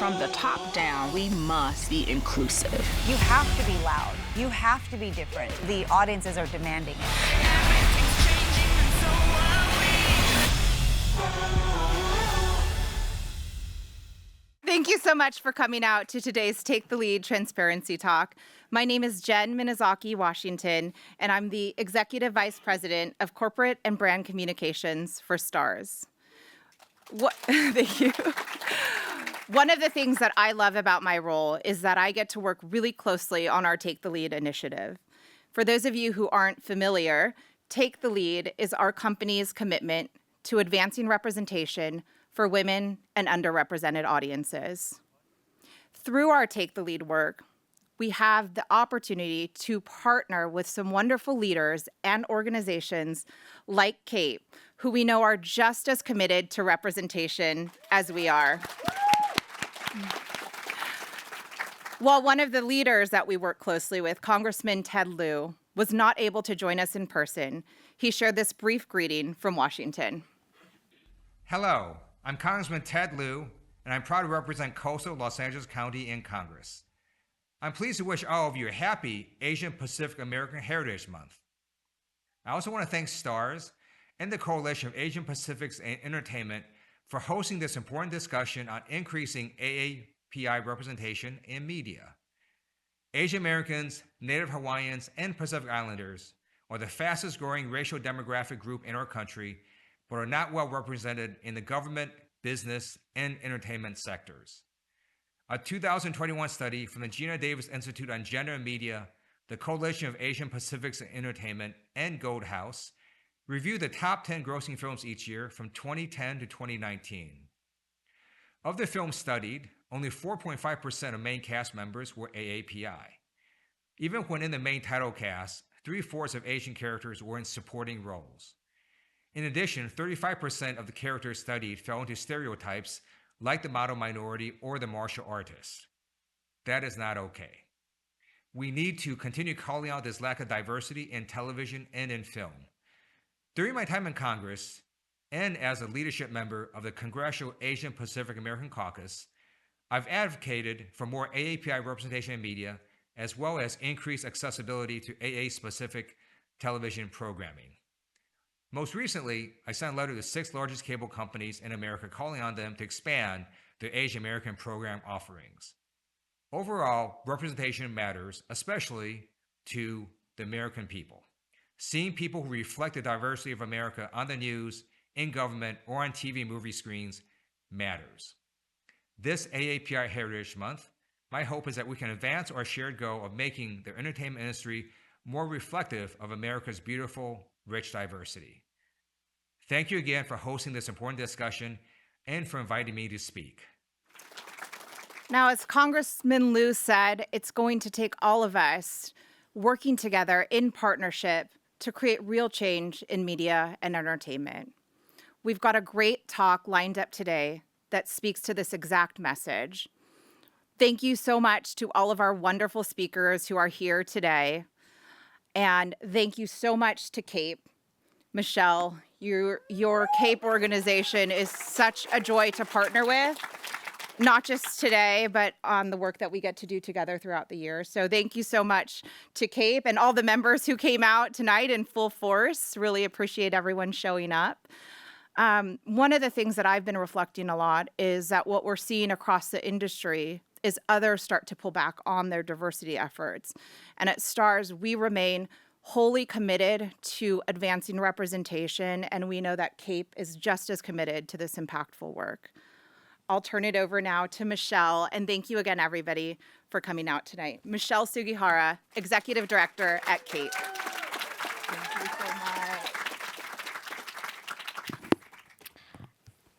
from the top down, we must be inclusive. You have to be loud. You have to be different. The audiences are demanding it. Thank you so much for coming out to today's Take the Lead Transparency Talk. My name is Jen Minizaki Washington, and I'm the Executive Vice President of Corporate and Brand Communications for STARS. Thank you. One of the things that I love about my role is that I get to work really closely on our Take the Lead initiative. For those of you who aren't familiar, Take the Lead is our company's commitment to advancing representation for women and underrepresented audiences. Through our Take the Lead work, we have the opportunity to partner with some wonderful leaders and organizations like CAPE, who we know are just as committed to representation as we are. While one of the leaders that we work closely with, Congressman Ted Lieu, was not able to join us in person, he shared this brief greeting from Washington. Hello, I'm Congressman Ted Lieu, and I'm proud to represent coastal Los Angeles County in Congress. I'm pleased to wish all of you a happy Asian Pacific American Heritage Month. I also want to thank STARS and the Coalition of Asian Pacifics and Entertainment for hosting this important discussion on increasing AAPI representation in media. Asian Americans, Native Hawaiians, and Pacific Islanders are the fastest growing racial demographic group in our country, but are not well represented in the government, business, and entertainment sectors. A 2021 study from the Gina Davis Institute on Gender and Media, the Coalition of Asian Pacifics and Entertainment, and Gold House reviewed the top 10 grossing films each year from 2010 to 2019. Of the films studied, only 4.5% of main cast members were AAPI. Even when in the main title cast, 3/4 of Asian characters were in supporting roles. In addition, 35% of the characters studied fell into stereotypes like the model minority or the martial artist. That is not okay. We need to continue calling out this lack of diversity in television and in film. During my time in Congress, and as a leadership member of the Congressional Asian Pacific American Caucus, I've advocated for more AAPI representation in media, as well as increased accessibility to AA-specific television programming. Most recently, I sent a letter to the 6 largest cable companies in America calling on them to expand their Asian American program offerings. Overall, representation matters, especially to the American people. Seeing people who reflect the diversity of America on the news, in government, or on TV and movie screens matters. This AAPI Heritage Month, my hope is that we can advance our shared goal of making the entertainment industry more reflective of America's beautiful, rich diversity. Thank you again for hosting this important discussion and for inviting me to speak. Now, as Congressman Lieu said, it's going to take all of us working together in partnership to create real change in media and entertainment. We've got a great talk lined up today that speaks to this exact message. Thank you so much to all of our wonderful speakers who are here today. And thank you so much to CAPE. Michelle, your CAPE organization is such a joy to partner with, not just today, but on the work that we get to do together throughout the year. So thank you so much to CAPE and all the members who came out tonight in full force. Really appreciate everyone showing up. One of the things that I've been reflecting a lot is that what we're seeing across the industry is others start to pull back on their diversity efforts. And at STARS, we remain wholly committed to advancing representation, and we know that CAPE is just as committed to this impactful work. I'll turn it over now to Michelle, and thank you again, everybody, for coming out tonight. Michelle Sugihara, Executive Director at CAPE. Thank you so much.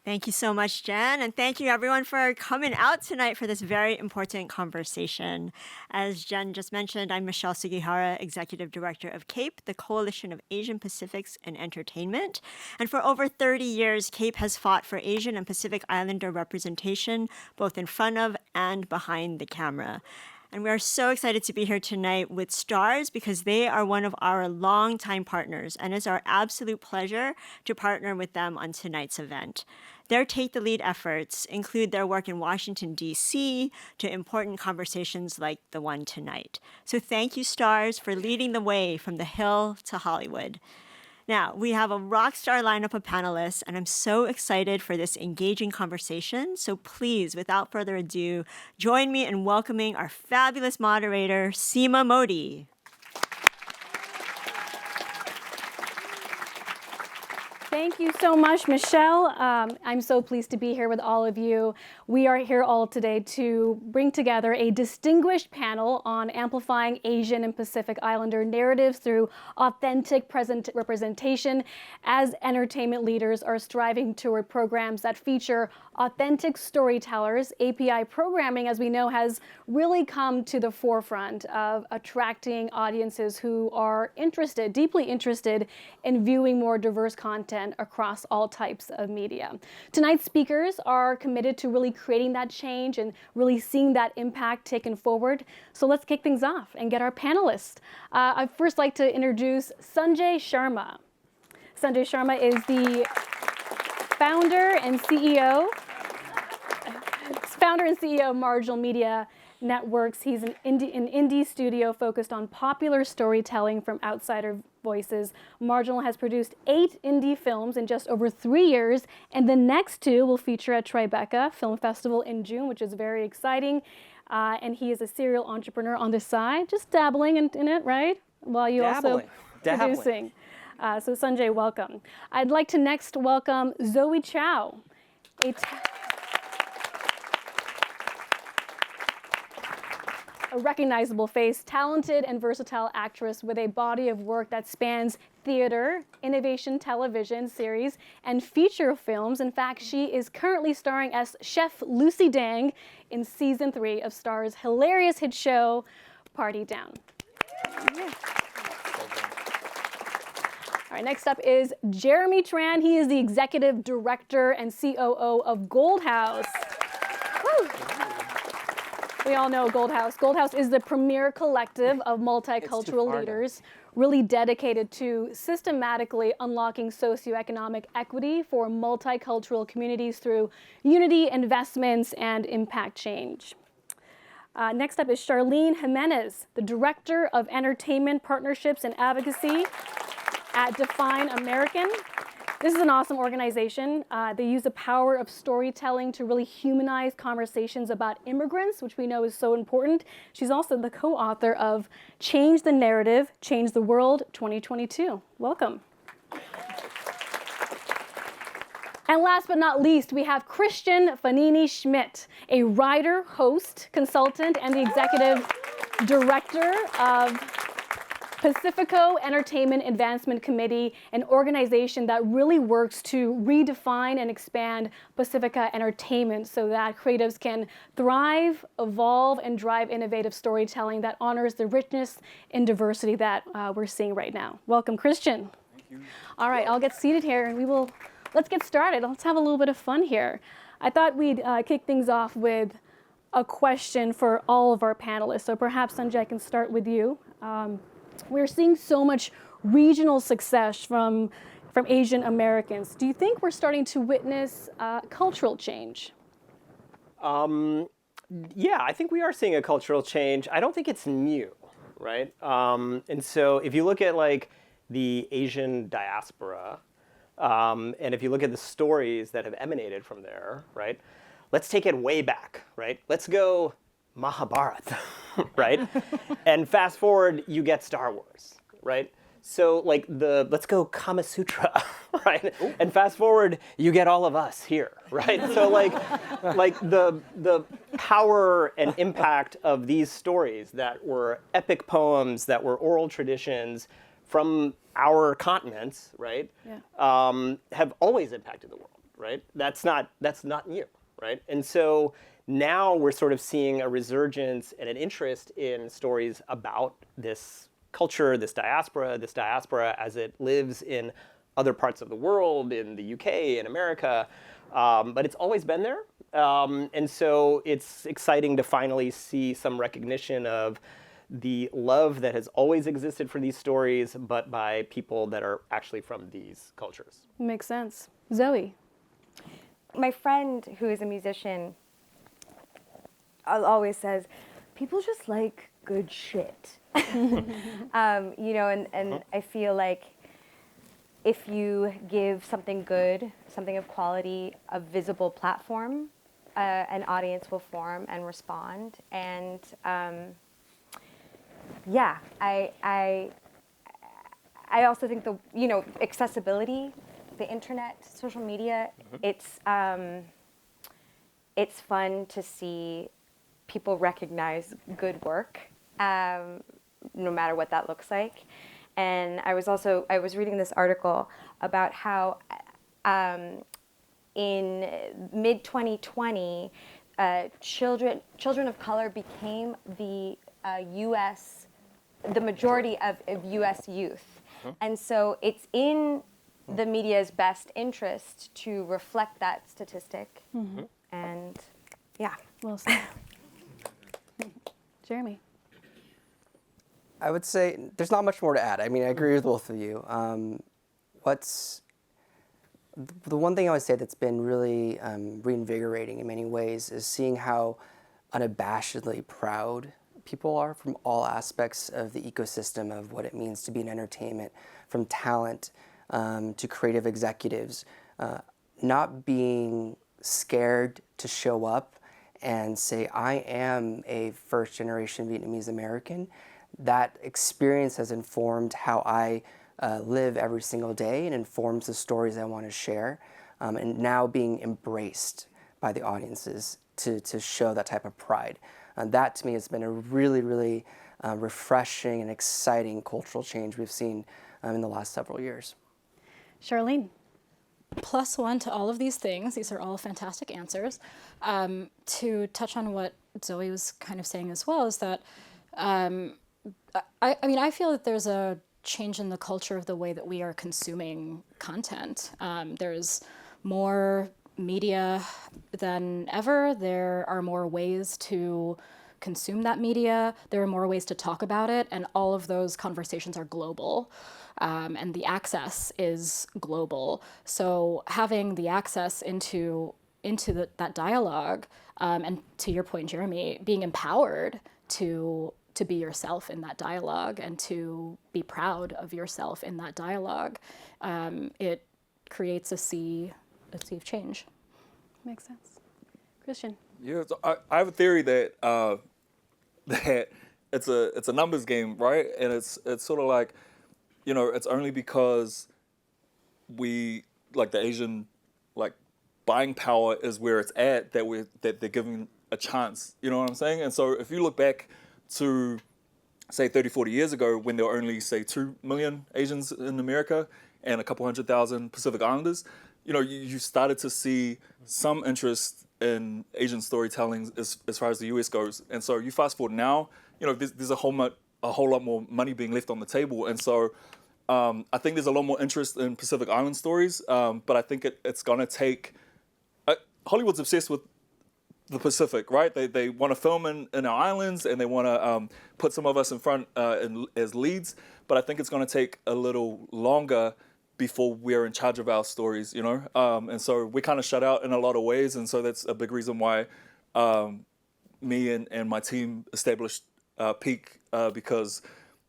Thank you so much, Jen, and thank you everyone for coming out tonight for this very important conversation. As Jen just mentioned, I'm Michelle Sugihara, Executive Director of CAPE, the Coalition of Asian Pacifics and Entertainment. And for over 30 years, CAPE has fought for Asian and Pacific Islander representation, both in front of and behind the camera. And we are so excited to be here tonight with Stars because they are one of our longtime partners, and it's our absolute pleasure to partner with them on tonight's event. Their Take the Lead efforts include their work in Washington, D.C., to important conversations like the one tonight. So thank you, Stars, for leading the way from the Hill to Hollywood. Now, we have a rock star lineup of panelists, and I'm so excited for this engaging conversation. So please, without further ado, join me in welcoming our fabulous moderator, Seema Modi. Thank you so much, Michelle. I'm so pleased to be here with all of you. We are here all today to bring together a distinguished panel on amplifying Asian and Pacific Islander narratives through authentic representation as entertainment leaders are striving toward programs that feature authentic storytellers. API programming, as we know, has really come to the forefront of attracting audiences who are interested, deeply interested in viewing more diverse content across all types of media. Tonight's speakers are committed to really creating that change and really seeing that impact taken forward. So let's kick things off and get our panelists. I'd first like to introduce Sanjay Sharma. Sanjay Sharma is the founder and CEO of Marginal Media Networks. He's an indie studio focused on popular storytelling from outsider voices. Marginal has produced 8 indie films in just over 3 years, and the next 2 will feature at Tribeca Film Festival in June, which is very exciting. And he is a serial entrepreneur on the side, just dabbling in it, right? While you also producing. So Sanjay, welcome. I'd like to next welcome Zoe Chow, a recognizable face, talented and versatile actress with a body of work that spans theater, innovation television series, and feature films. In fact, she is currently starring as Chef Lucy Dang in season 3 of Star's hilarious hit show, Party Down. Yeah. All right, next up is Jeremy Tran. He is the executive director and COO of Gold House. Woo. We all know Gold House. Gold House is the premier collective of multicultural leaders really dedicated to systematically unlocking socioeconomic equity for multicultural communities through unity, investments, and impact change. Next up is Charlene Jimenez, the Director of Entertainment Partnerships and Advocacy at Define American. This is an awesome organization. They use the power of storytelling to really humanize conversations about immigrants, which we know is so important. She's also the co-author of Change the Narrative, Change the World 2022. Welcome. And last but not least, we have Christian Fanini Schmidt, a writer, host, consultant, and the executive director of Pacifico Entertainment Advancement Committee, an organization that really works to redefine and expand Pacifica entertainment so that creatives can thrive, evolve, and drive innovative storytelling that honors the richness and diversity that we're seeing right now. Welcome, Christian. Thank you. All right, I'll get seated here and let's get started. Let's have a little bit of fun here. I thought we'd kick things off with a question for all of our panelists. So perhaps, Sanjay, I can start with you. We're seeing so much regional success from Asian Americans. Do you think we're starting to witness cultural change? Yeah, I think we are seeing a cultural change. I don't think it's new, right? And so if you look at like the Asian diaspora, and if you look at the stories that have emanated from there, right? Let's take it way back, right? Let's go Mahabharata, right? And fast forward, you get Star Wars, right? So like let's go Kama Sutra, right? Ooh. And fast forward, you get all of us here, right? So like the power and impact of these stories that were epic poems, that were oral traditions from our continents, right? Yeah. Have always impacted the world, right? That's not new, right? And so now we're sort of seeing a resurgence and an interest in stories about this culture, this diaspora as it lives in other parts of the world, in the UK, in America. but it's always been there. And so it's exciting to finally see some recognition of the love that has always existed for these stories, but by people that are actually from these cultures. Makes sense. Zoe. My friend who is a musician always says, people just like good shit. You know, and I feel like if you give something good, something of quality, a visible platform, an audience will form and respond. And yeah, I also think the, you know, accessibility, the internet, social media, it's fun to see people recognize good work, no matter what that looks like. And I was reading this article about how in mid-2020, children of color became the majority of U.S. youth. And so it's in the media's best interest to reflect that statistic. And yeah. Well said. Jeremy. I would say there's not much more to add. I mean, I agree with both of you. What's the one thing I would say that's been really reinvigorating in many ways is seeing how unabashedly proud people are from all aspects of the ecosystem of what it means to be in entertainment, from talent to creative executives, not being scared to show up and say, I am a first-generation Vietnamese American. That experience has informed how I live every single day and informs the stories I want to share, and now being embraced by the audiences to show that type of pride. That to me has been a really, really refreshing and exciting cultural change we've seen in the last several years. Charlene. +1 to all of these things. These are all fantastic answers. To touch on what Zoe was kind of saying as well is that I feel that there's a change in the culture of the way that we are consuming content. There's more media than ever. There are more ways to consume that media. There are more ways to talk about it, and all of those conversations are global. And the access is global. So having the access into that dialogue, and to your point, Jeremy, being empowered to be yourself in that dialogue and to be proud of yourself in that dialogue, it creates a sea of change. Makes sense. Christian. Yeah, so I have a theory that that it's a numbers game, right? And it's sort of like, you know, it's only because we, like the Asian, like buying power is where it's at that they're giving a chance. You know what I'm saying? And so if you look back to, say, 30, 40 years ago, when there were only, say, 2 million Asians in America and a couple 100,000 Pacific Islanders, you know, you started to see some interest in Asian storytelling as far as the US goes. And so you fast forward now, you know, there's a whole lot more money being left on the table. And so I think there's a lot more interest in Pacific Island stories, but I think it's going to take... Hollywood's obsessed with the Pacific, right? They want to film in our islands, and they want to put some of us in front as leads, but I think it's going to take a little longer before we're in charge of our stories, you know? And so we're kind of shut out in a lot of ways, and so that's a big reason why me and my team established Peak, because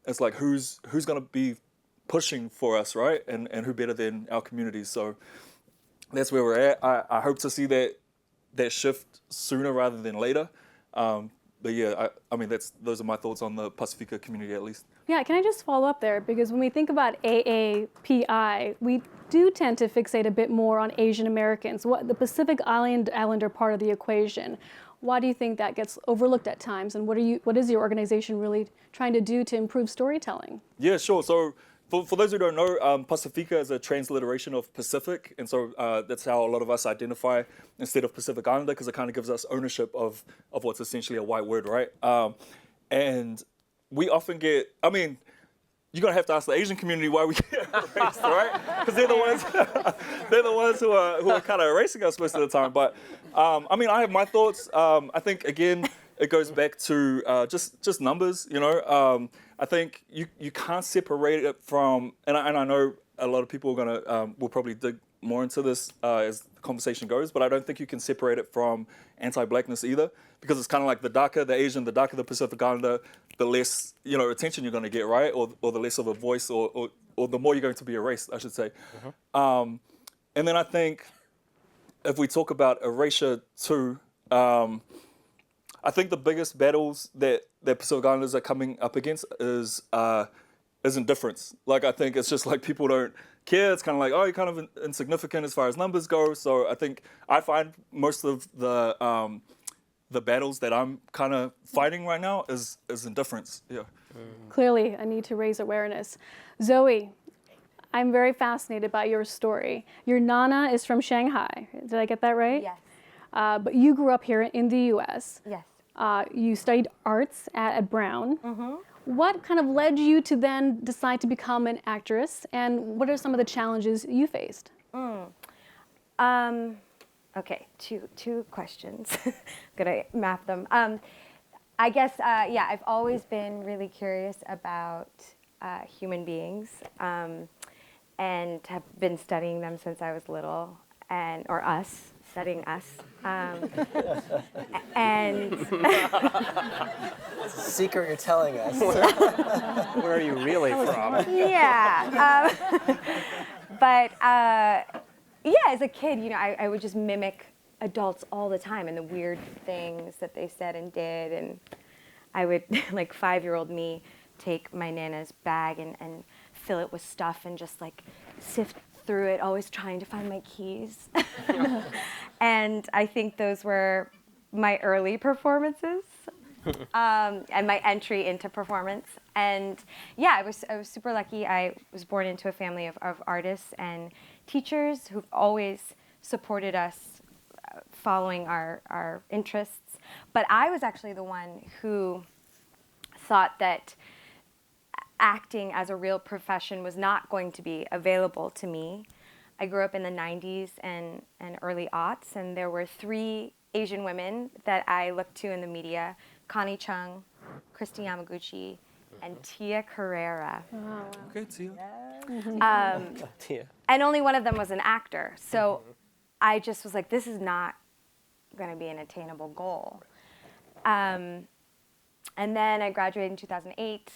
it's like, who's going to be pushing for us, right? And who better than our communities? So that's where we're at. I hope to see that shift sooner rather than later. But yeah, I mean, those are my thoughts on the Pacifica community, at least. Yeah, can I just follow up there? Because when we think about AAPI, we do tend to fixate a bit more on Asian Americans, the Pacific Islander part of the equation. Why do you think that gets overlooked at times? And what is your organization really trying to do to improve storytelling? Yeah, sure. So for those who don't know, Pacifica is a transliteration of Pacific. And so that's how a lot of us identify instead of Pacific Islander, because it kind of gives us ownership of what's essentially a white word, right? And we often get, I mean, you're gonna have to ask the Asian community why we get erased, right? Because they're the ones who are kind of erasing us most of the time. But I mean, I have my thoughts. I think again, it goes back to just numbers. I think you can't separate it from, and I know a lot of people are gonna will probably dig more into this as the conversation goes, but I don't think you can separate it from anti-blackness either, because it's kind of like the darker the Asian, the darker the Pacific Islander, the less attention you're going to get, right? Or the less of a voice, or the more you're going to be erased, I should say. And then I think if we talk about erasure too, I think the biggest battles that Pacific Islanders are coming up against is indifference. Like, I think it's just like people don't care. It's kind of like, oh, you're kind of insignificant as far as numbers go. So I think I find most of the battles that I'm kind of fighting right now is indifference. Yeah. Clearly, a need to raise awareness. Zoe, I'm very fascinated by your story. Your Nana is from Shanghai. Did I get that right? Yes. But you grew up here in the U.S. Yes. You studied arts at Brown. Mm-hmm. What kind of led you to then decide to become an actress, and what are some of the challenges you faced? Okay, two questions. Gonna map them. I guess, I've always been really curious about human beings, and have been studying them since I was little, or us, studying us. And Secret you're telling us. Where are you really from? yeah. But as a kid, I would just mimic adults all the time and the weird things that they said and did. And I would, like 5-year-old me, take my Nana's bag and fill it with stuff and just like sift through it, always trying to find my keys. And I think those were my early performances. And my entry into performance. And I was super lucky. I was born into a family of artists and teachers who've always supported us following our interests. But I was actually the one who thought that acting as a real profession was not going to be available to me. I grew up in the 90s and early aughts, and there were 3 Asian women that I looked to in the media: Connie Chung, Christy Yamaguchi, and Tia Carrera. Okay, Tia. Tia. And only one of them was an actor. So I just was like, this is not going to be an attainable goal. And then I graduated in 2008,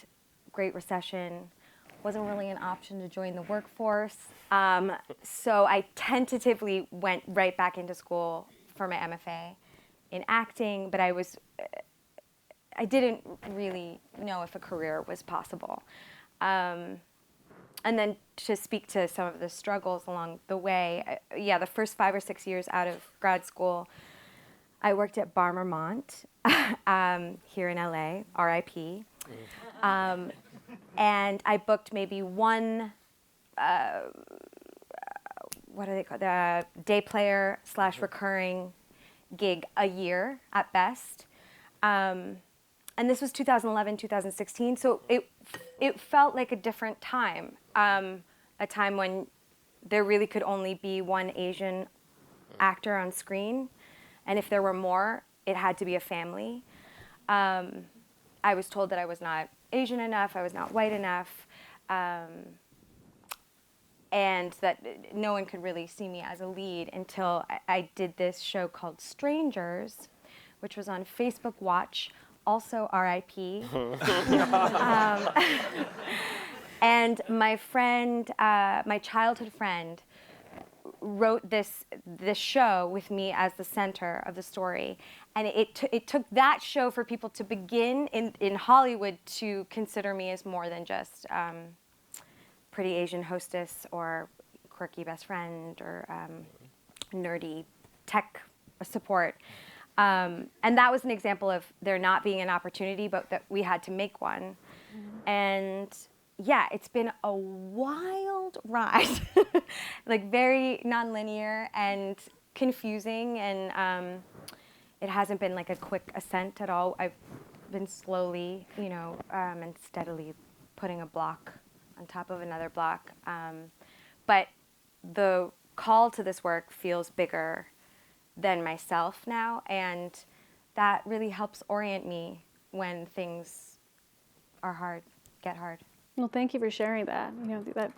Great Recession. Wasn't really an option to join the workforce. So I tentatively went right back into school for my MFA in acting, but I didn't really know if a career was possible. And then to speak to some of the struggles along the way, the first 5 or 6 years out of grad school, I worked at Bar Marmont here in LA, RIP. And I booked maybe one, what do they call the day player / recurring gig a year at best. And this was 2011, 2016. So it felt like a different time, a time when there really could only be one Asian actor on screen. And if there were more, it had to be a family. I was told that I was not Asian enough, I was not white enough, and that no one could really see me as a lead until I did this show called Strangers, which was on Facebook Watch, also RIP. And my friend, my childhood friend, wrote this show with me as the center of the story. And it took that show for people to begin in Hollywood to consider me as more than just pretty Asian hostess or quirky best friend or nerdy tech support. And that was an example of there not being an opportunity, but that we had to make one. And it's been a wild ride, like very nonlinear and confusing, and it hasn't been like a quick ascent at all. I've been slowly, and steadily putting a block on top of another block. But the call to this work feels bigger than myself now, and that really helps orient me when things are hard, get hard. Well, thank you for sharing that. You know, that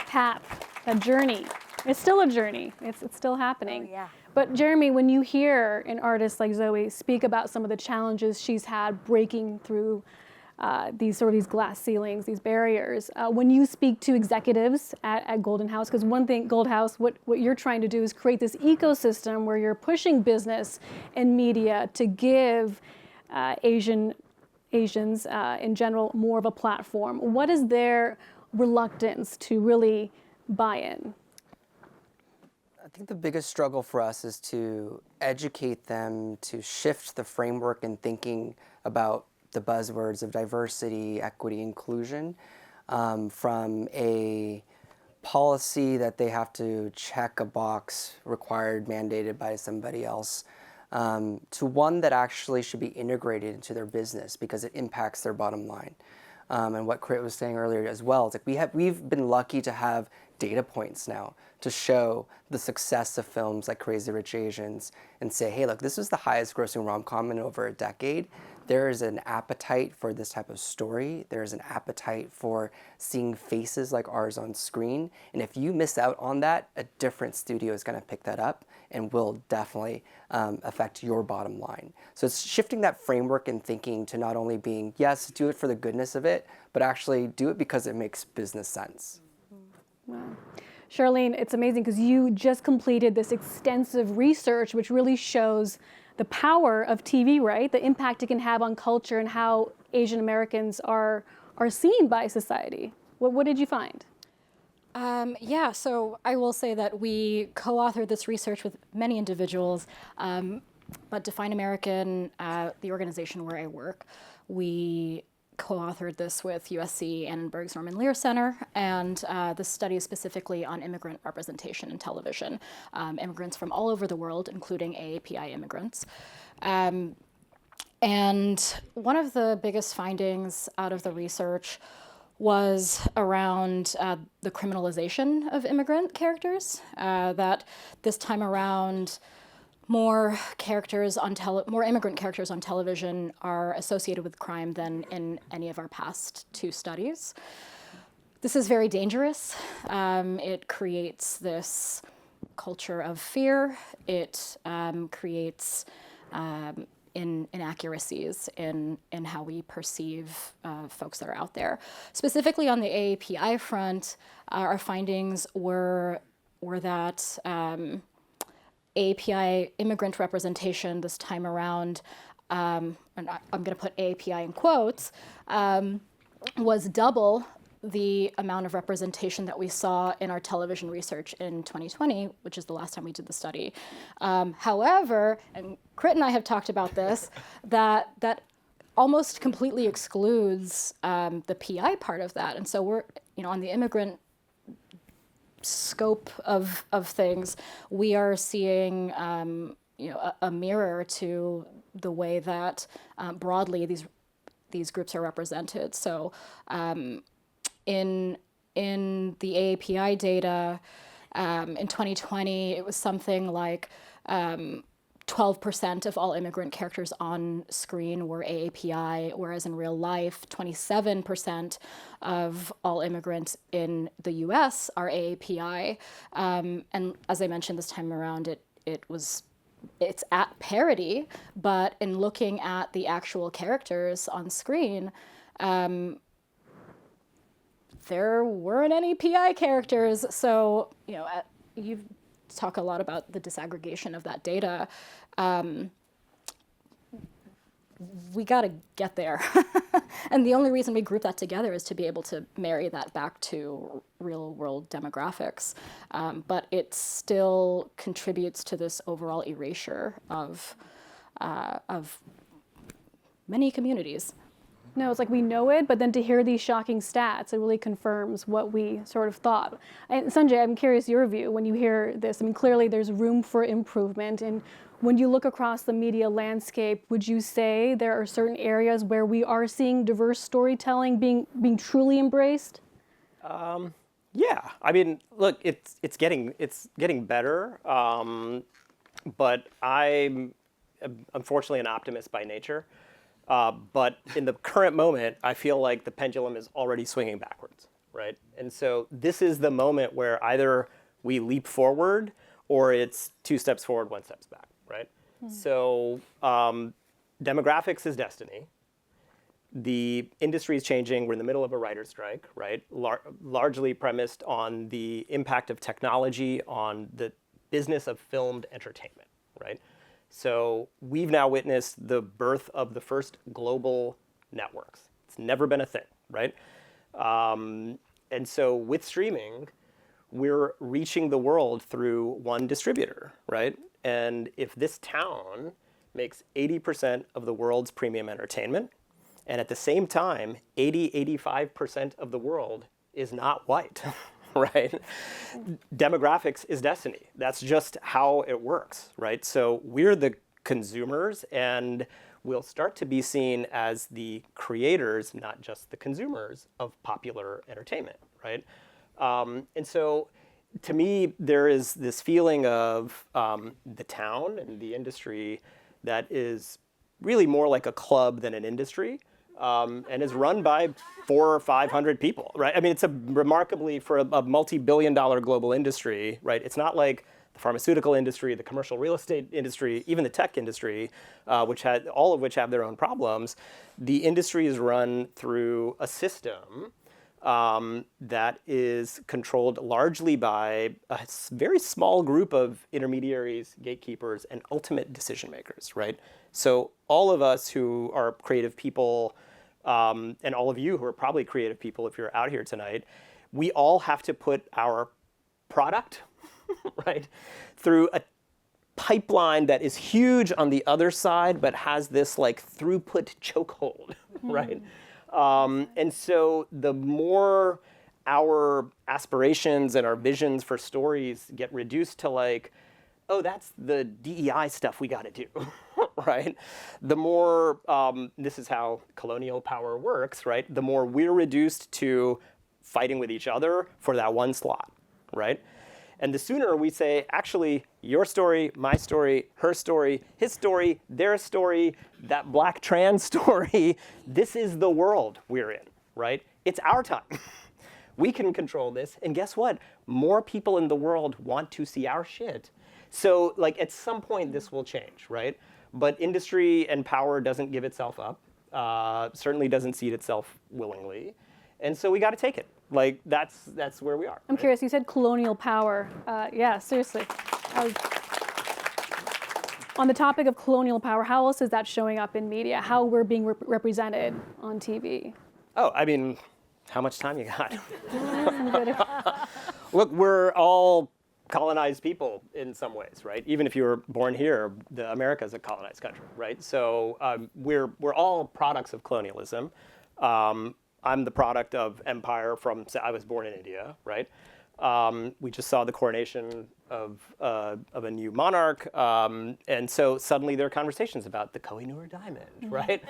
path, that journey. It's still a journey. It's still happening. Oh, yeah. But Jeremy, when you hear an artist like Zoe speak about some of the challenges she's had breaking through these glass ceilings, these barriers, when you speak to executives at Golden House, because one thing, Gold House, what you're trying to do is create this ecosystem where you're pushing business and media to give Asians in general more of a platform. What is their reluctance to really buy in? I think the biggest struggle for us is to educate them to shift the framework and thinking about the buzzwords of diversity, equity, inclusion, from a policy that they have to check a box required, mandated by somebody else, to one that actually should be integrated into their business because it impacts their bottom line. And what Crit was saying earlier as well, it's like we've been lucky to have data points now to show the success of films like Crazy Rich Asians and say, hey, look, this is the highest grossing rom-com in over a decade. There is an appetite for this type of story. There is an appetite for seeing faces like ours on screen. And if you miss out on that, a different studio is going to pick that up and will definitely affect your bottom line. So it's shifting that framework and thinking to not only being, yes, do it for the goodness of it, but actually do it because it makes business sense. Wow. Charlene, it's amazing because you just completed this extensive research which really shows the power of TV, right? The impact it can have on culture and how Asian Americans are seen by society. What did you find? Yeah, so I will say that we co-authored this research with many individuals, but Define American, the organization where I work, we co-authored this with USC Annenberg's Norman Lear Center, and this study is specifically on immigrant representation in television, immigrants from all over the world, including AAPI immigrants. And one of the biggest findings out of the research was around the criminalization of immigrant characters, that this time around more immigrant characters on television are associated with crime than in any of our past two studies. This is very dangerous. It creates this culture of fear. It creates inaccuracies in how we perceive folks that are out there. Specifically on the AAPI front, our findings were that AAPI immigrant representation this time around, and I'm going to put AAPI in quotes, was double the amount of representation that we saw in our television research in 2020, which is the last time we did the study. However, and Crit and I have talked about this, that almost completely excludes the PI part of that. And so we're, on the immigrant scope of things, we are seeing a mirror to the way that broadly these groups are represented. So in the AAPI data in 2020, it was something like 12% of all immigrant characters on screen were AAPI, whereas in real life, 27% of all immigrants in the US are AAPI. And as I mentioned this time around, it's at parity, but in looking at the actual characters on screen, there weren't any PI characters. So, you've talk a lot about the disaggregation of that data. We got to get there. And the only reason we group that together is to be able to marry that back to real world demographics. But it still contributes to this overall erasure of many communities. No, it's like we know it, but then to hear these shocking stats, it really confirms what we sort of thought. And Sanjay, I'm curious your view when you hear this. I mean, clearly there's room for improvement. And when you look across the media landscape, would you say there are certain areas where we are seeing diverse storytelling being truly embraced? Yeah, I mean, look, it's getting better, but I'm unfortunately an optimist by nature. But in the current moment, I feel like the pendulum is already swinging backwards, right? And so this is the moment where either we leap forward or it's 2 steps forward, 1 step back, right? So demographics is destiny. The industry is changing. We're in the middle of a writer's strike, right? Largely premised on the impact of technology on the business of filmed entertainment, right? So we've now witnessed the birth of the first global networks. It's never been a thing, right? And so with streaming, we're reaching the world through one distributor, right? And if this town makes 80% of the world's premium entertainment, and at the same time, 85% of the world is not white, right? Demographics is destiny. That's just how it works, right? So we're the consumers, and we'll start to be seen as the creators, not just the consumers of popular entertainment, right? And so to me, there is this feeling of the town and the industry that is really more like a club than an industry. And is run by 400 or 500 people, right? I mean, it's a remarkably, for a multi-billion-dollar global industry, right? It's not like the pharmaceutical industry, the commercial real estate industry, even the tech industry, all of which have their own problems. The industry is run through a system that is controlled largely by a very small group of intermediaries, gatekeepers, and ultimate decision makers, right? So all of us who are creative people, and all of you who are probably creative people if you're out here tonight, we all have to put our product, right, through a pipeline that is huge on the other side, but has this like throughput chokehold, right? And so the more our aspirations and our visions for stories get reduced to like, oh, that's the DEI stuff we got to do, right? The more, this is how colonial power works, right? The more we're reduced to fighting with each other for that one slot, right? And the sooner we say, actually, your story, my story, her story, his story, their story, that black trans story, this is the world we're in, right? It's our time. We can control this. And guess what? More people in the world want to see our shit. So like at some point this will change, right? But industry and power doesn't give itself up, certainly doesn't cede itself willingly. And so we got to take it. Like that's where we are. I'm curious, you said colonial power. Yeah, seriously. On the topic of colonial power, how else is that showing up in media? How we're being represented on TV? Oh, I mean, how much time you got? Look, we're all colonized people in some ways, right? Even if you were born here, America is a colonized country, right? So we're all products of colonialism. I'm the product of empire I was born in India, right? We just saw the coronation of a new monarch. And so suddenly there are conversations about the Kohinoor diamond, right?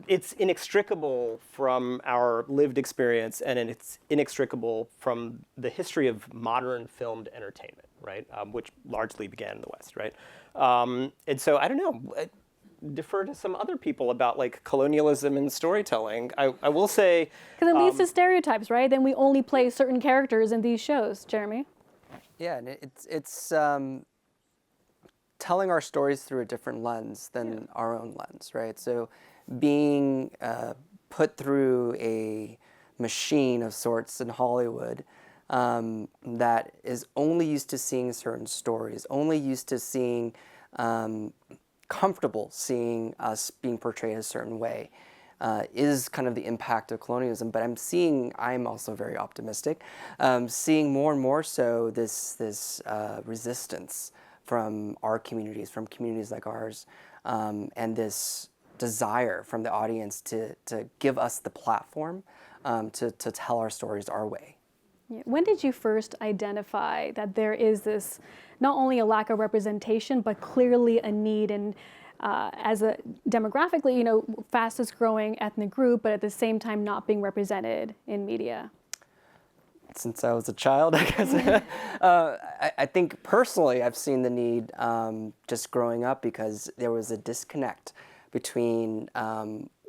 It's inextricable from our lived experience, and it's inextricable from the history of modern filmed entertainment, right? Which largely began in the West, right? And so I don't know. Defer to some other people about like colonialism and storytelling. I will say, because it leads to stereotypes, right? Then we only play certain characters in these shows. Jeremy? Yeah, and it's telling our stories through a different lens than our own lens, right? So being put through a machine of sorts in Hollywood that is only used to seeing certain stories, only used to seeing comfortable seeing us being portrayed a certain way is kind of the impact of colonialism. But I'm also very optimistic, seeing more and more so this resistance from our communities, from communities like ours, and this desire from the audience to give us the platform to tell our stories our way. Yeah. When did you first identify that there is this, not only a lack of representation, but clearly a need? And as a demographically, fastest growing ethnic group, but at the same time not being represented in media? Since I was a child, I guess. I think personally I've seen the need just growing up because there was a disconnect between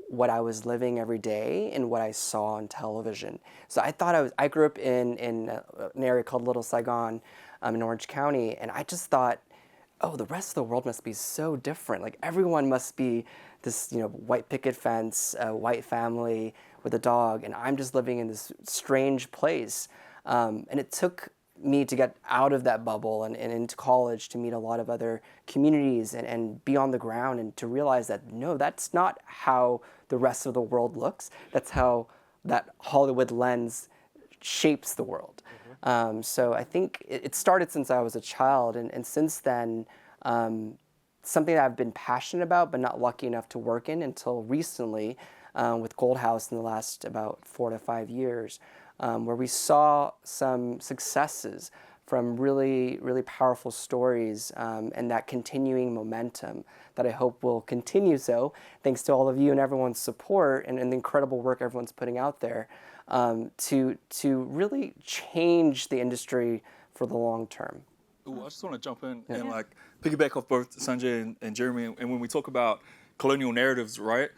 what I was living every day and what I saw on television. So I grew up in an area called Little Saigon in Orange County, and I just thought, oh, the rest of the world must be so different. Like everyone must be this, white picket fence, white family with a dog, and I'm just living in this strange place. And it took me to get out of that bubble and into college to meet a lot of other communities and be on the ground and to realize that, no, that's not how the rest of the world looks. That's how that Hollywood lens shapes the world. So I think it started since I was a child, and since then, something that I've been passionate about but not lucky enough to work in until recently with Gold House in the last about 4 to 5 years, where we saw some successes from really, really powerful stories and that continuing momentum that I hope will continue so, thanks to all of you and everyone's support and the incredible work everyone's putting out there, to really change the industry for the long term. Ooh, I just want to jump in and piggyback off both Sanjay and Jeremy. And when we talk about colonial narratives, right?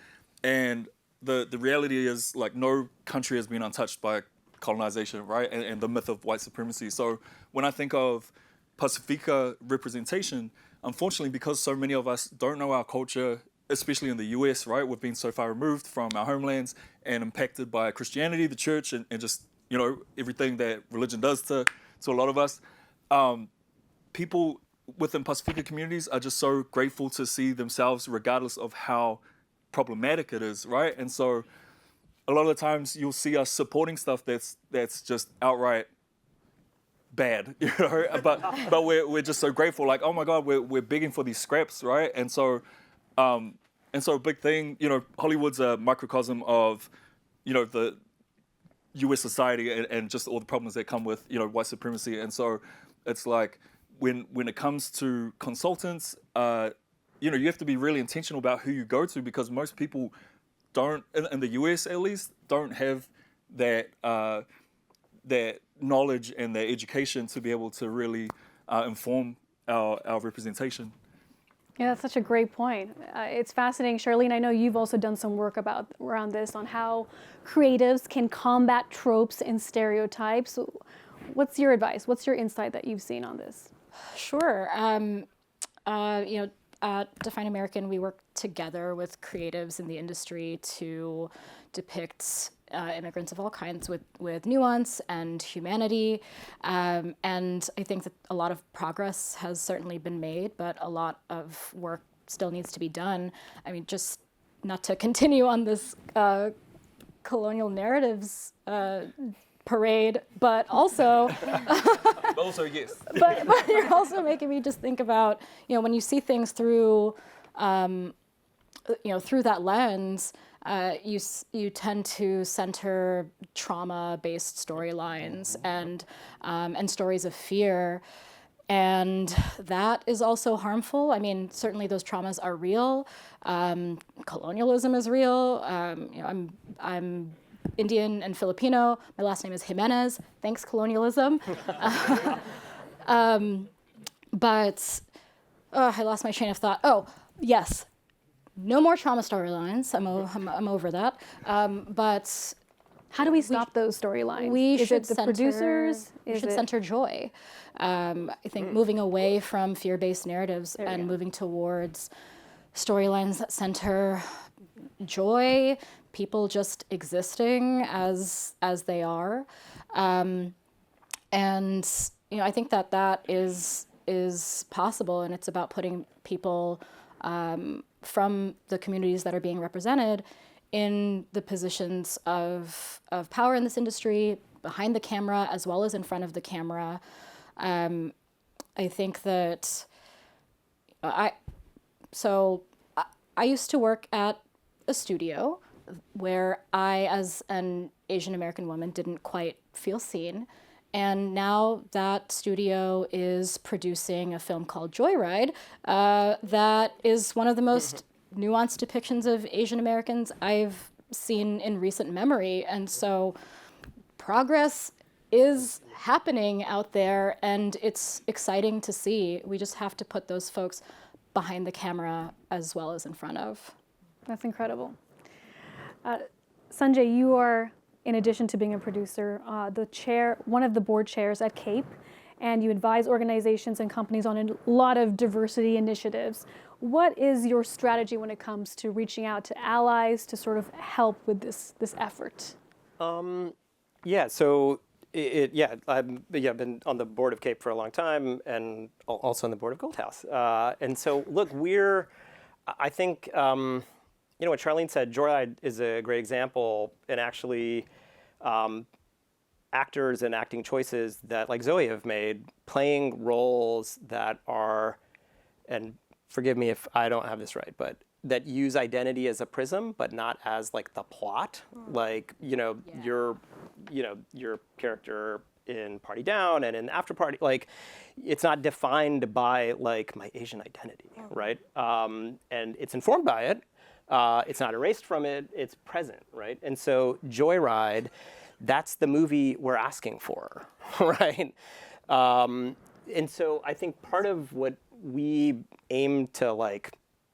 And the reality is no country has been untouched by colonization, right? And the myth of white supremacy. So when I think of Pacifica representation, unfortunately, because so many of us don't know our culture, especially in the US, right? We've been so far removed from our homelands and impacted by Christianity, the church, and just, everything that religion does to a lot of us. People within Pacifica communities are just so grateful to see themselves regardless of how problematic it is, right? And so a lot of the times you'll see us supporting stuff that's just outright bad, but we're just so grateful, oh my God, we're begging for these scraps, right? And so a big thing, Hollywood's a microcosm of, the US society and just all the problems that come with, white supremacy. And so it's when it comes to consultants, you have to be really intentional about who you go to, because most people don't, in the US at least, don't have that knowledge and that education to be able to really inform our representation. Yeah, that's such a great point. It's fascinating, Charlene. I know you've also done some work around this on how creatives can combat tropes and stereotypes. What's your advice? What's your insight that you've seen on this? Sure. At Define American, we work together with creatives in the industry to depict immigrants of all kinds with nuance and humanity. And I think that a lot of progress has certainly been made, but a lot of work still needs to be done. I mean, just not to continue on this colonial narratives parade, but also yes. but you're also making me just think about, when you see things through through that lens, you tend to center trauma-based storylines and stories of fear, and that is also harmful. I mean, certainly those traumas are real. Colonialism is real. I'm Indian and Filipino. My last name is Jimenez. Thanks, colonialism. But I lost my train of thought. Oh, yes. No more trauma storylines. I'm over that. But how do we stop those storylines? We should the producers? Center joy. I think moving away from fear-based narratives and moving towards storylines that center joy, people just existing as they are, and I think that is possible, and it's about putting people from the communities that are being represented in the positions of power in this industry, behind the camera as well as in front of the camera. I think that I used to work at a studio where I, as an Asian American woman, didn't quite feel seen. And now that studio is producing a film called Joyride that is one of the most nuanced depictions of Asian Americans I've seen in recent memory. And so progress is happening out there, and it's exciting to see. We just have to put those folks behind the camera as well as in front of. That's incredible. Sanjay, you are, in addition to being a producer, one of the board chairs at CAPE, and you advise organizations and companies on a lot of diversity initiatives. What is your strategy when it comes to reaching out to allies to sort of help with this effort? Yeah, so I've been on the board of CAPE for a long time, and also on the board of Goldhouse. And so, look, I think, what Charlene said, Joyride is a great example, and actually actors and acting choices that, like Zoe, have made, playing roles that are, and forgive me if I don't have this right, but that use identity as a prism, but not as like the plot. Like, your character in Party Down and in After Party, like, it's not defined by like my Asian identity, right? And it's informed by it. It's not erased from it. It's present, right? And so Joyride, that's the movie we're asking for, right? And so I think part of what we aim to like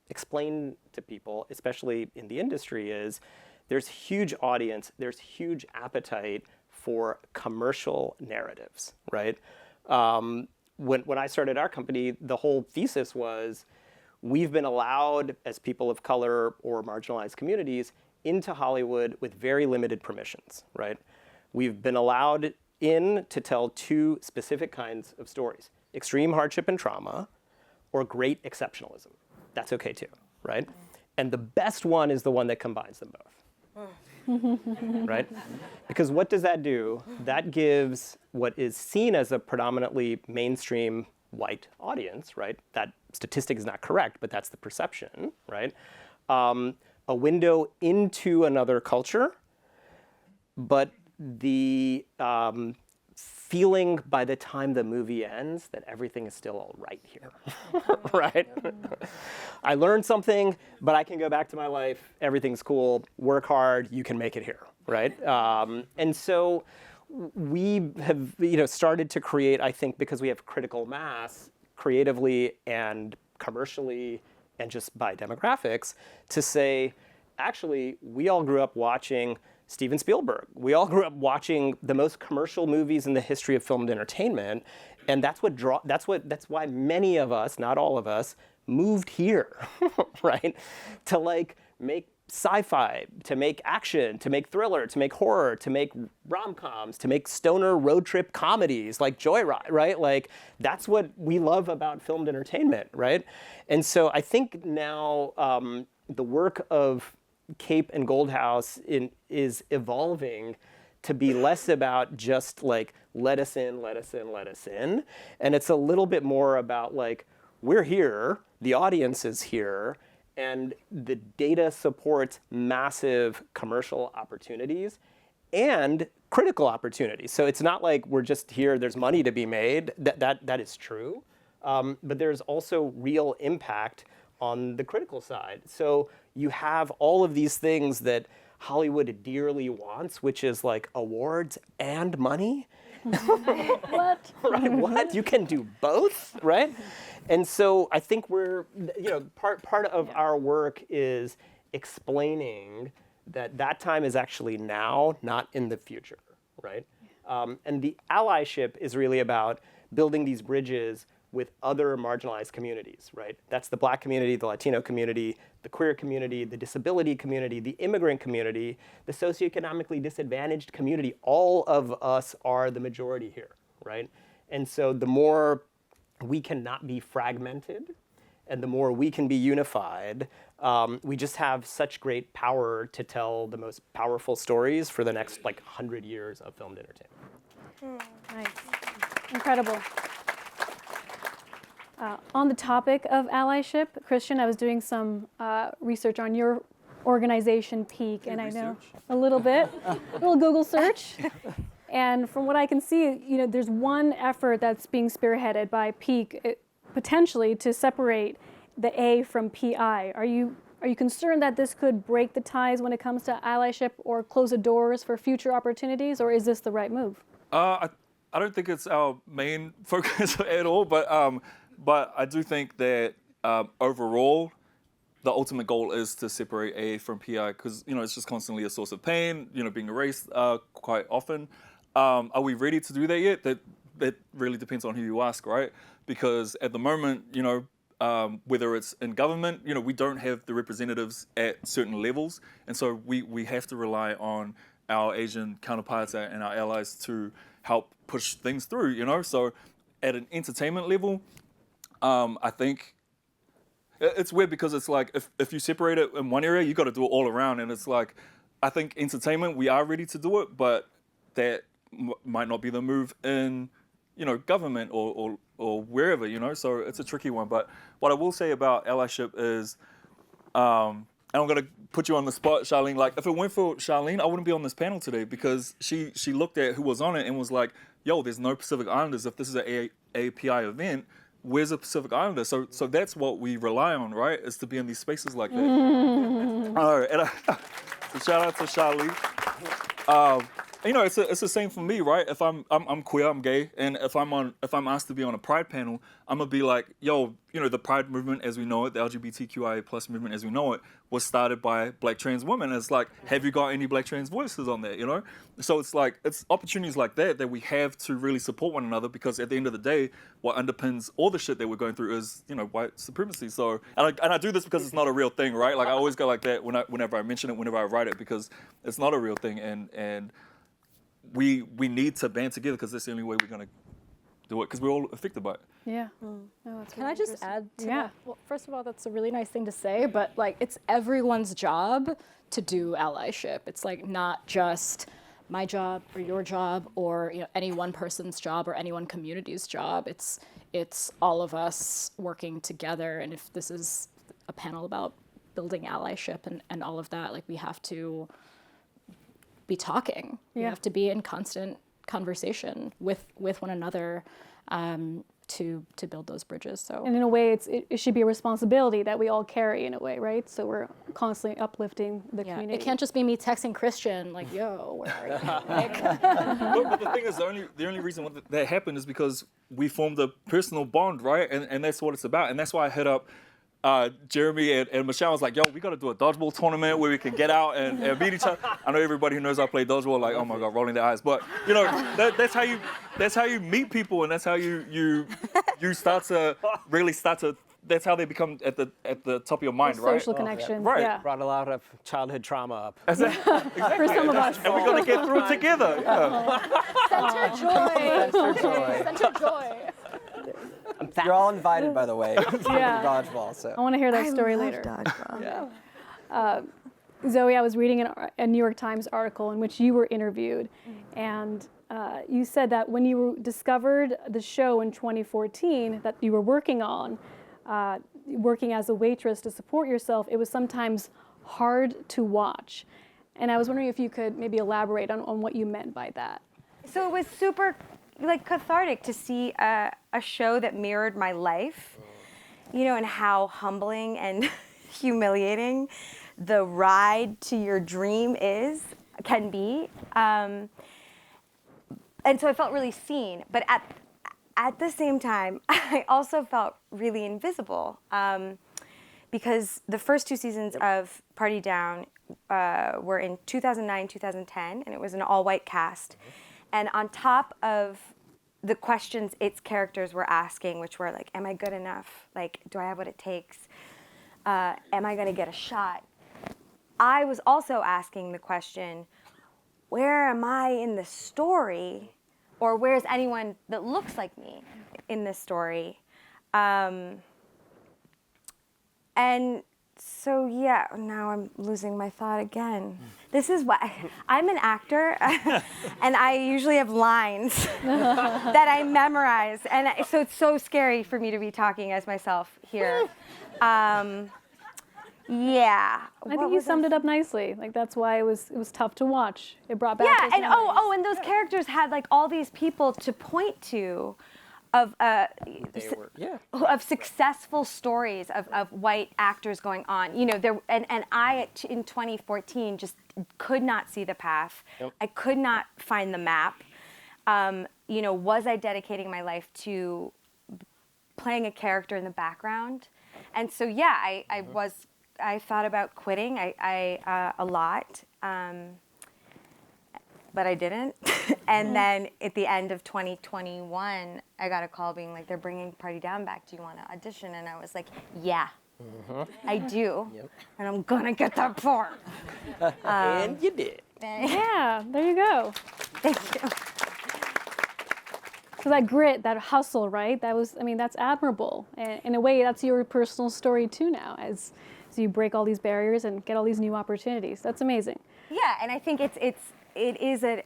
explain to people, especially in the industry, is there's huge audience, there's huge appetite for commercial narratives, right? When I started our company, the whole thesis was we've been allowed as people of color or marginalized communities into Hollywood with very limited permissions, right? We've been allowed in to tell two specific kinds of stories: extreme hardship and trauma, or great exceptionalism. That's okay too, right? And the best one is the one that combines them both. Right? Because what does that do? That gives what is seen as a predominantly mainstream white audience, right? That statistic is not correct, but that's the perception, right? A window into another culture, but the feeling by the time the movie ends that everything is still all right here, right? I learned something, but I can go back to my life. Everything's cool. Work hard. You can make it here, right? And so we have, started to create, I think, because we have critical mass, creatively and commercially, and just by demographics, to say, actually, we all grew up watching Steven Spielberg. We all grew up watching the most commercial movies in the history of filmed entertainment, and that's why many of us, not all of us, moved here, right? To like make sci-fi, to make action, to make thriller, to make horror, to make rom-coms, to make stoner road trip comedies like Joyride, right? Like that's what we love about filmed entertainment, right? And so I think now the work of CAPE and Goldhouse is evolving to be less about just like, let us in. And it's a little bit more about like, we're here, the audience is here, and the data supports massive commercial opportunities and critical opportunities. So it's not like we're just here, there's money to be made. That is true. But there's also real impact on the critical side. So you have all of these things that Hollywood dearly wants, which is like awards and money. What? Right? What? You can do both, right? And so I think we're, part of our work is explaining that time is actually now, not in the future, right? And the allyship is really about building these bridges with other marginalized communities, right? That's the Black community, the Latino community, the queer community, the disability community, the immigrant community, the socioeconomically disadvantaged community. All of us are the majority here, right? And so the more we can not be fragmented and the more we can be unified, we just have such great power to tell the most powerful stories for the next 100 years of filmed entertainment. Nice. Incredible. On the topic of allyship, Christian, I was doing some research on your organization, Peak, and I know a little bit, a little Google search. And from what I can see, there's one effort that's being spearheaded by Peak, potentially to separate the A from PI. Are you concerned that this could break the ties when it comes to allyship or close the doors for future opportunities, or is this the right move? I don't think it's our main focus at all, but I do think that overall, the ultimate goal is to separate A from PI because it's just constantly a source of pain, being erased quite often. Are we ready to do that yet? That really depends on who you ask, right? Because at the moment, whether it's in government, we don't have the representatives at certain levels, and so we have to rely on our Asian counterparts and our allies to help push things through, So at an entertainment level, I think it's weird because it's like if you separate it in one area, you got to do it all around, and it's like I think entertainment we are ready to do it, but that might not be the move in government or wherever, So it's a tricky one. But what I will say about allyship is, and I'm gonna put you on the spot, Charlene. Like if it weren't for Charlene, I wouldn't be on this panel today because she looked at who was on it and was like, "Yo, there's no Pacific Islanders. If this is a API event, where's a Pacific Islander?" So that's what we rely on, right? Is to be in these spaces like that. All right, so shout out to Charlene. It's the same for me, right? If I'm queer, I'm gay, and if I'm asked to be on a Pride panel, I'm gonna be like, yo, the Pride movement as we know it, the LGBTQIA+ movement as we know it, was started by Black trans women. It's like, have you got any Black trans voices on there, So it's like it's opportunities like that we have to really support one another because at the end of the day, what underpins all the shit that we're going through is white supremacy. So and I do this because it's not a real thing, right? Like I always go like that whenever I mention it, whenever I write it, because it's not a real thing, and we need to band together because that's the only way we're going to do it because we're all affected by it. Yeah. No, can I just add to that? Well, first of all, that's a really nice thing to say, but like it's everyone's job to do allyship. It's like not just my job or your job or any one person's job or any one community's job. It's all of us working together. And if this is a panel about building allyship and all of that, like we have to be talking. We have to be in constant conversation with one another to build those bridges. So and in a way, it should be a responsibility that we all carry in a way, right? So we're constantly uplifting the community. It can't just be me texting Christian like, "Yo, where are you?" But the thing is, the only reason that happened is because we formed a personal bond, right? And that's what it's about. And that's why I hit up Jeremy and Michelle. Was like, yo, we got to do a dodgeball tournament where we can get out and meet each other. I know everybody who knows I play dodgeball like, oh my god, rolling their eyes. But that's how you meet people, and that's how you start to really that's how they become at the top of your mind, right? Social connections, right? yeah. Brought a lot of childhood trauma up. Exactly. For some of us. And we're gonna get through it together. Yeah. Center joy. Center joy. You're all invited, by the way, to dodgeball. So I want to hear that story later. Dodgeball. Zoe, I was reading a New York Times article in which you were interviewed, and you said that when you discovered the show in 2014 that you were working on, working as a waitress to support yourself, it was sometimes hard to watch. And I was wondering if you could maybe elaborate on what you meant by that. So it was super cathartic to see a show that mirrored my life, and how humbling and humiliating the ride to your dream can be. And so I felt really seen, but at the same time, I also felt really invisible because the first 2 seasons of Party Down were in 2009, 2010, and it was an all-white cast. And on top of the questions its characters were asking, which were like, am I good enough? Like, do I have what it takes? Am I going to get a shot? I was also asking the question, where am I in the story? Or where's anyone that looks like me in this story? And so, now I'm losing my thought again. This is why I'm an actor, and I usually have lines that I memorize. And so it's so scary for me to be talking as myself here. Yeah. I think you summed it up nicely. Like that's why it was tough to watch. It brought back Yeah, those and memories. and those characters had like all these people to point to of of successful stories of white actors going on. You know, there and I in 2014 just could not see the path. Yep. I could not find the map. You know, was I dedicating my life to playing a character in the background? And so yeah, I thought about quitting a lot, but I didn't. And then at the end of 2021, I got a call being like, they're bringing Party Down back. Do you want to audition? And I was like, yeah, I do. Yep. And I'm going to get that part. And you did. Yeah, there you go. Thank you. So that grit, that hustle, right? That's admirable. And in a way, that's your personal story too now, as you break all these barriers and get all these new opportunities. That's amazing. Yeah, and I think it is a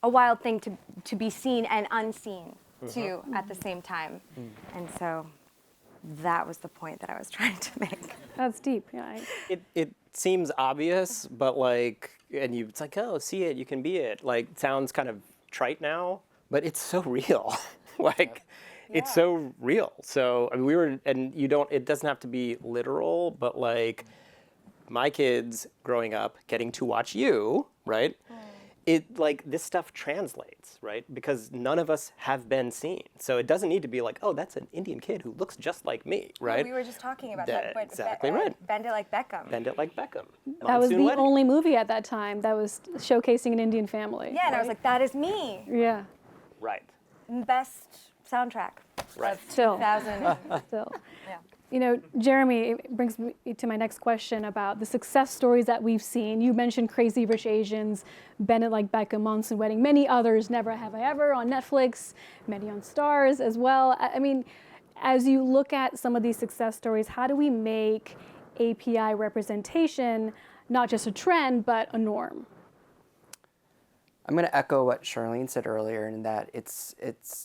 wild thing to be seen and unseen too at the same time. And so that was the point that I was trying to make. That's deep. Yeah. It seems obvious, but like, and it's like, oh, see it, you can be it. Like, it sounds kind of trite now, but it's so real. Like, it's so real. So I mean, it doesn't have to be literal, but like, my kids growing up getting to watch you, right? It like this stuff translates, right? Because none of us have been seen. So it doesn't need to be like, oh, that's an Indian kid who looks just like me, right? We were just talking about that. But Exactly right. Bend It Like Beckham. Bend It Like Beckham. That was the Monsoon Wedding. only movie at that time that was showcasing an Indian family. Yeah, and I was like, that is me. Yeah. Right. Best soundtrack Right. of Still. 2000. Still. Yeah. You know, Jeremy, it brings me to my next question about the success stories that we've seen. You mentioned Crazy Rich Asians, Bend It Like Beckham, Monsoon Wedding, many others, Never Have I Ever on Netflix, many on Stars as well. I mean, as you look at some of these success stories, how do we make API representation not just a trend, but a norm? I'm going to echo what Charlene said earlier in that it's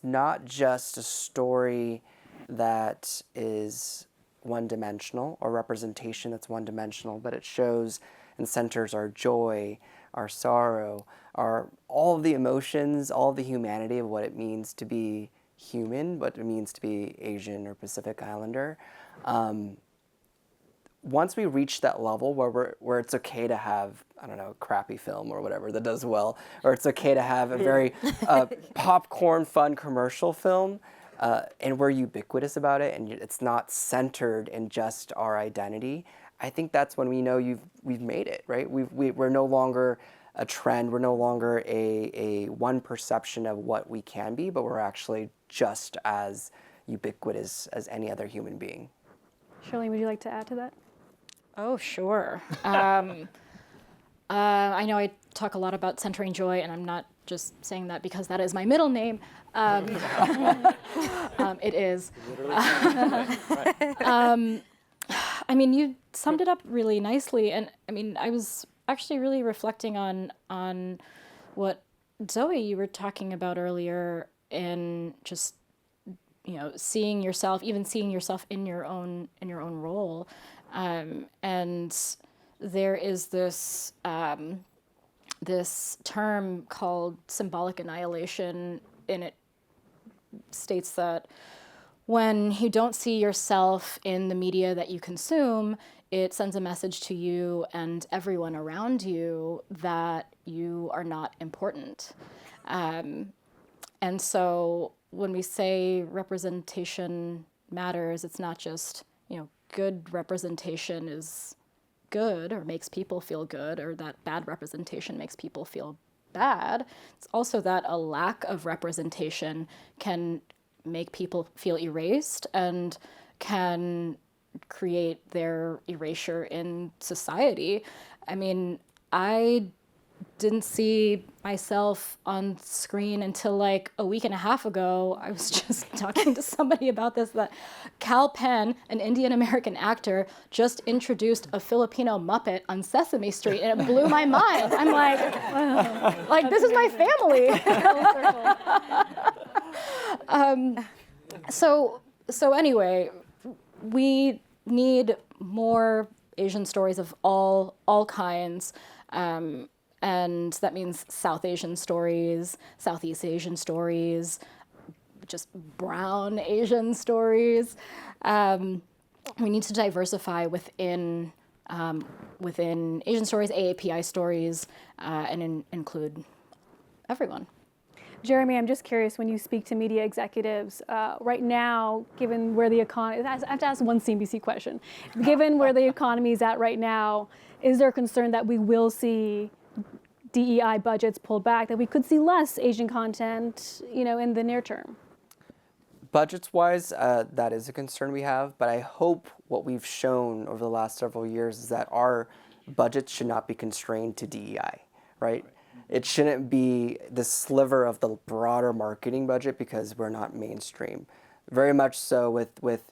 not just a story that is one-dimensional or representation that's one-dimensional, but it shows and centers our joy, our sorrow, all of the emotions, all of the humanity of what it means to be human, what it means to be Asian or Pacific Islander. Once we reach that level where it's okay to have, I don't know, a crappy film or whatever that does well, or it's okay to have a very popcorn fun commercial film, and we're ubiquitous about it, and it's not centered in just our identity, I think that's when we know we've made it, right? We're no longer a trend, we're no longer a one perception of what we can be, but we're actually just as ubiquitous as any other human being. Charlene, would you like to add to that? Oh, sure. I know I talk a lot about centering joy, and I'm not just saying that because that is my middle name. It is. I mean, you summed it up really nicely, and I mean, I was actually really reflecting on what Zoe you were talking about earlier, and just seeing yourself, even seeing yourself in your own role. And there is this this term called symbolic annihilation, and it states that when you don't see yourself in the media that you consume, it sends a message to you and everyone around you that you are not important. And so when we say representation matters, it's not just, good representation is good or makes people feel good, or that bad representation makes people feel bad. It's also that a lack of representation can make people feel erased and can create their erasure in society. I mean, I didn't see myself on screen until like a week and a half ago. I was just talking to somebody about this, that Kal Penn, an Indian American actor, just introduced a Filipino Muppet on Sesame Street, and it blew my mind. I'm like, this is my family. So anyway, we need more Asian stories of all kinds. And that means South Asian stories, Southeast Asian stories, just brown Asian stories. We need to diversify within Asian stories, AAPI stories, and include everyone. Jeremy, I'm just curious, when you speak to media executives, right now, given where the economy, I have to ask one CNBC question. Given where the economy is at right now, is there a concern that we will see DEI budgets pulled back, that we could see less Asian content, in the near term? Budgets-wise, that is a concern we have, but I hope what we've shown over the last several years is that our budgets should not be constrained to DEI, right? It shouldn't be the sliver of the broader marketing budget because we're not mainstream. Very much so with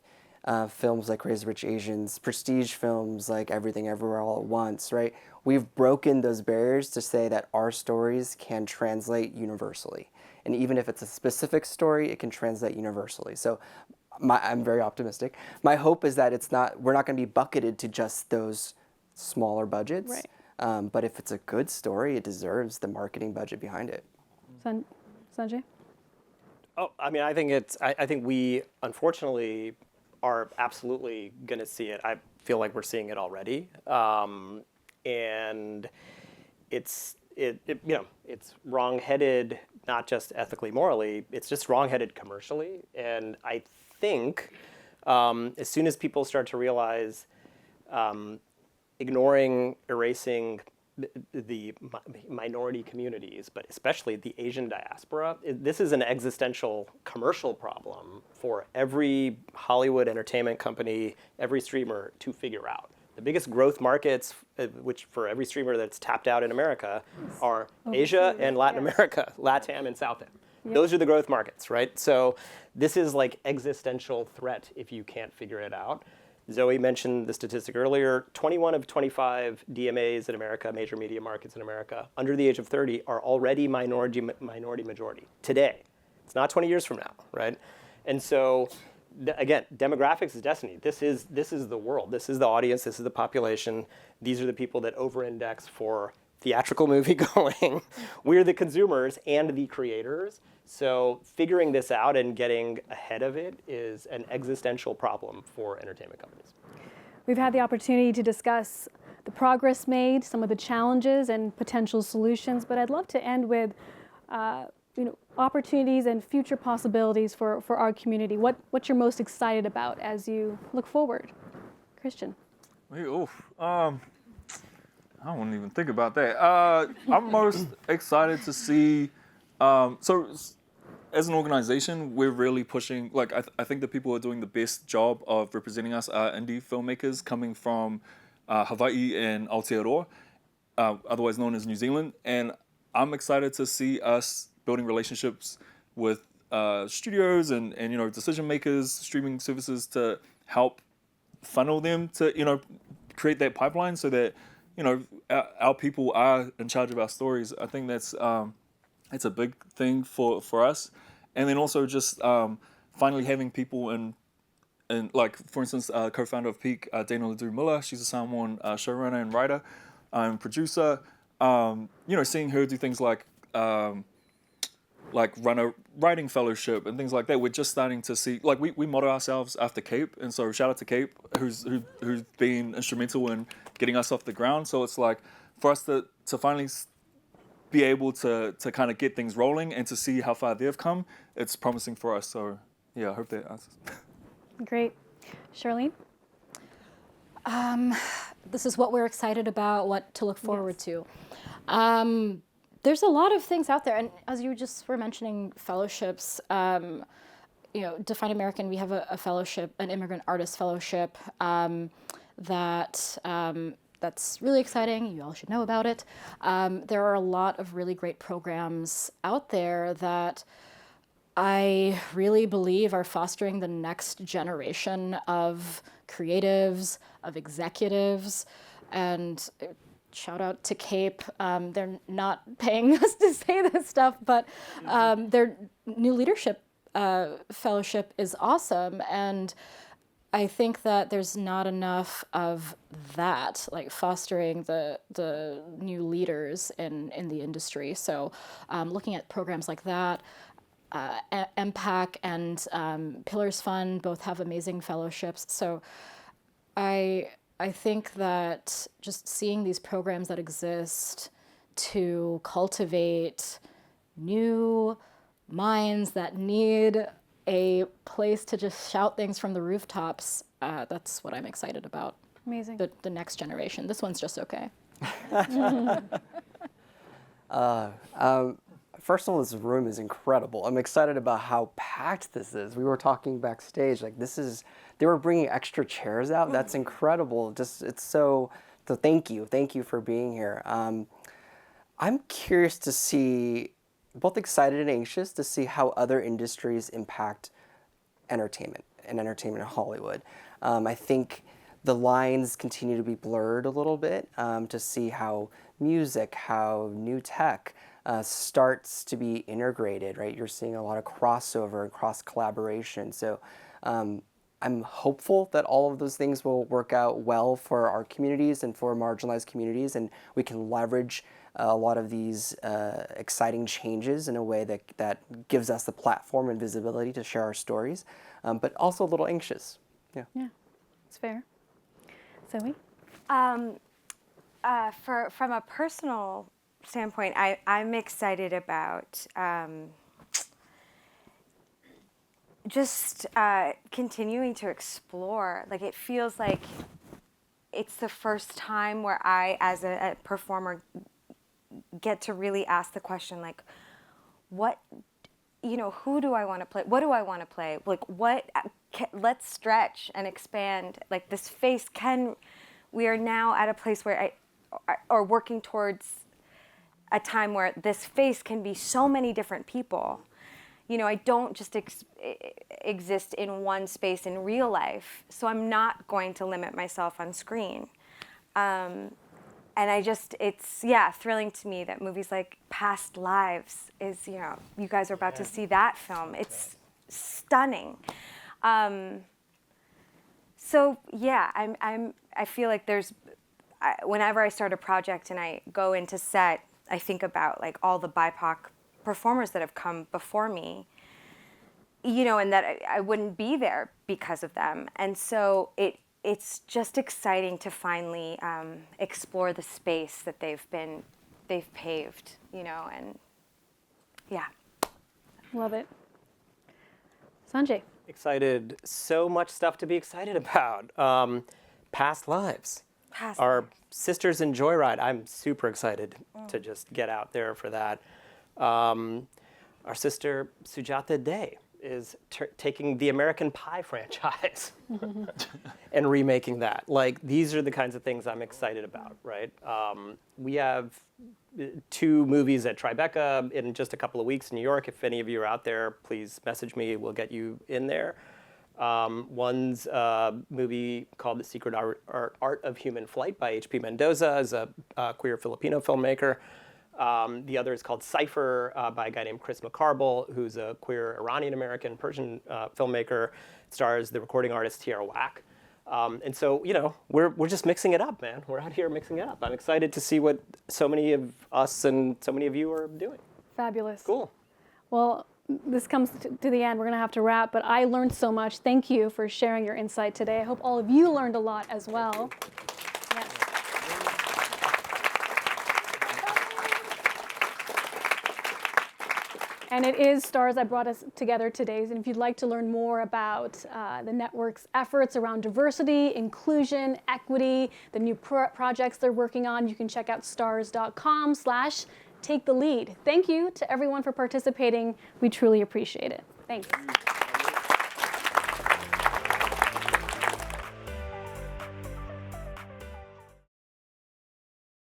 films like Crazy Rich Asians, prestige films like Everything Everywhere All at Once, right? We've broken those barriers to say that our stories can translate universally. And even if it's a specific story, it can translate universally. So I'm very optimistic. My hope is that we're not going to be bucketed to just those smaller budgets. Right. But if it's a good story, it deserves the marketing budget behind it. Sanjay? Oh, I mean, I think we unfortunately are absolutely going to see it. I feel like we're seeing it already, and it's wrong-headed, not just ethically, morally. It's just wrong-headed commercially, and I think as soon as people start to realize. Ignoring, erasing the minority communities, but especially the Asian diaspora, this is an existential commercial problem for every Hollywood entertainment company, every streamer to figure out. The biggest growth markets, which for every streamer that's tapped out in America, are Asia and Latin America, LATAM and SouthAm. Yep. Those are the growth markets, right? So this is like existential threat if you can't figure it out. Zoe mentioned the statistic earlier. 21 of 25 DMAs in America, major media markets in America, under the age of 30 are already minority majority today. It's not 20 years from now, right? And so, again, demographics is destiny. This is the world. This is the audience. This is the population. These are the people that over-index for theatrical movie going. We're the consumers and the creators. So figuring this out and getting ahead of it is an existential problem for entertainment companies. We've had the opportunity to discuss the progress made, some of the challenges and potential solutions, but I'd love to end with opportunities and future possibilities for our community. What you're most excited about as you look forward? Christian. I wouldn't even think about that. I'm most excited to see, so as an organization, we're really pushing, like I think the people who are doing the best job of representing us are indie filmmakers coming from Hawaii and Aotearoa, otherwise known as New Zealand. And I'm excited to see us building relationships with studios and decision makers, streaming services to help funnel them to, create that pipeline so that, our people are in charge of our stories. I think that's it's a big thing for us. And then also just finally having people in like, for instance, co-founder of Peak, Dana Ledoux-Miller, she's a Samoan showrunner and writer and producer. Seeing her do things like run a writing fellowship and things like that. We're just starting to see, like, we model ourselves after Cape, and so shout out to Cape, who's been instrumental in getting us off the ground. So it's like for us to finally be able to kind of get things rolling and to see how far they've come, it's promising for us. So yeah, I hope that answers. Great. Charlene? This is what we're excited about, what to look forward to. There's a lot of things out there, and as you just were mentioning, fellowships, Define American, we have a fellowship, an immigrant artist fellowship that's really exciting. You all should know about it. There are a lot of really great programs out there that I really believe are fostering the next generation of creatives, of executives, and shout out to Cape. They're not paying us to say this stuff, but their new leadership fellowship is awesome. And I think that there's not enough of that, like fostering the new leaders in the industry. So looking at programs like that, MPAC and Pillars Fund both have amazing fellowships. So I think that just seeing these programs that exist to cultivate new minds that need a place to just shout things from the rooftops, that's what I'm excited about. Amazing. The next generation. This one's just okay. First of all, this room is incredible. I'm excited about how packed this is. We were talking backstage, like they were bringing extra chairs out. That's incredible. So thank you for being here. I'm curious to see, both excited and anxious to see how other industries impact entertainment and entertainment in Hollywood. I think the lines continue to be blurred a little bit, to see how music, how new tech starts to be integrated, right? You're seeing a lot of crossover and cross collaboration. So I'm hopeful that all of those things will work out well for our communities and for marginalized communities, and we can leverage a lot of these exciting changes in a way that gives us the platform and visibility to share our stories, but also a little anxious. Yeah, it's fair. Zoe? From a personal standpoint, I'm excited about just continuing to explore. Like, it feels like it's the first time where I, as a performer, get to really ask the question, like, what, who do I want to play? What do I want to play? Like, let's stretch and expand. Like, this face we are now at a place where or working towards a time where this face can be so many different people. I don't just exist in one space in real life, so I'm not going to limit myself on screen. And it's thrilling to me that movies like Past Lives is, you guys are about to see that film. It's stunning. So yeah, I feel like whenever I start a project and I go into set, I think about like all the BIPOC performers that have come before me, and that I wouldn't be there because of them. And so it's just exciting to finally explore the space that they've paved, and yeah. Love it. Sanjay? Excited, so much stuff to be excited about. Past Lives. Our sisters in Joyride. I'm super excited to just get out there for that. Our sister Sujata Day is taking the American Pie franchise and remaking that. Like, these are the kinds of things I'm excited about, right? We have 2 movies at Tribeca in just a couple of weeks in New York. If any of you are out there, please message me. We'll get you in there. One's a movie called The Secret Art of Human Flight by H.P. Mendoza, as a queer Filipino filmmaker. The other is called Cypher by a guy named Chris McCarble, who's a queer Iranian-American Persian filmmaker. It stars the recording artist Tierra Whack. And so, we're just mixing it up, man. We're out here mixing it up. I'm excited to see what so many of us and so many of you are doing. Fabulous. Cool. Well, this comes to the end. We're going to have to wrap, but I learned so much. Thank you for sharing your insight today. I hope all of you learned a lot as well. Yes. And it is STARS that brought us together today. And if you'd like to learn more about the network's efforts around diversity, inclusion, equity, the new projects they're working on, you can check out stars.com/take the lead. Thank you to everyone for participating. We truly appreciate it. Thanks.